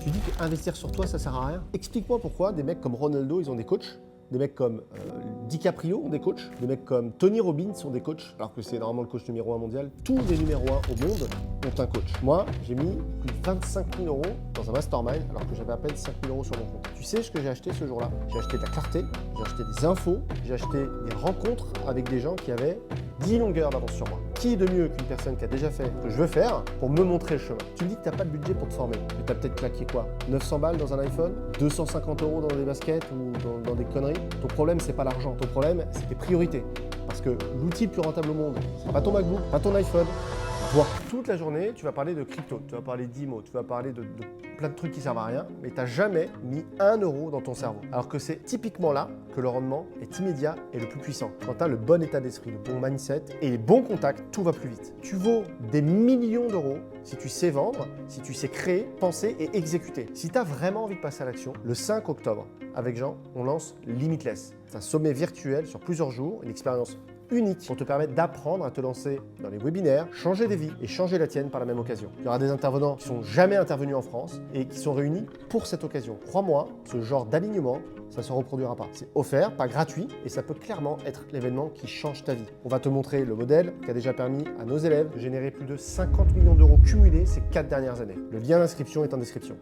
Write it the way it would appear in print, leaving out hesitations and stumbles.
Tu dis qu'investir sur toi, ça sert à rien. Explique-moi pourquoi des mecs comme Ronaldo, ils ont des coachs, des mecs comme DiCaprio ont des coachs, des mecs comme Tony Robbins ont des coachs, alors que c'est normalement le coach numéro 1 mondial. Tous les numéros 1 au monde ont un coach. Moi, j'ai mis plus de 25 000 € dans un mastermind, alors que j'avais à peine 5 000 € sur mon compte. Tu sais ce que j'ai acheté ce jour-là? J'ai acheté de la clarté, j'ai acheté des infos, j'ai acheté des rencontres avec des gens qui avaient 10 longueurs d'avance sur moi. Qui est de mieux qu'une personne qui a déjà fait ce que je veux faire pour me montrer le chemin? Tu me dis que tu n'as pas de budget pour te former, mais tu as peut-être claqué quoi? 900 balles dans un iPhone? 250 € dans des baskets ou dans des conneries? Ton problème, c'est pas l'argent. Ton problème, c'est tes priorités. Parce que l'outil le plus rentable au monde, c'est pas ton MacBook, pas ton iPhone, toi. Toute la journée, tu vas parler de crypto, tu vas parler d'IMO, tu vas parler de plein de trucs qui servent à rien, mais tu n'as jamais mis 1 € dans ton cerveau. Alors que c'est typiquement là que le rendement est immédiat et le plus puissant. Quand tu as le bon état d'esprit, le bon mindset et les bons contacts, tout va plus vite. Tu vaux des millions d'euros si tu sais vendre, si tu sais créer, penser et exécuter. Si tu as vraiment envie de passer à l'action, le 5 octobre, avec Jean, on lance Limitless. C'est un sommet virtuel sur plusieurs jours, une expérience unique pour te permettre d'apprendre à te lancer dans les webinaires, changer des vies et changer la tienne par la même occasion. Il y aura des intervenants qui sont jamais intervenus en France et qui sont réunis pour cette occasion. Crois-moi, ce genre d'alignement, ça ne se reproduira pas. C'est offert, pas gratuit, et ça peut clairement être l'événement qui change ta vie. On va te montrer le modèle qui a déjà permis à nos élèves de générer plus de 50 millions d'euros cumulés ces 4 dernières années. Le lien d'inscription est en description.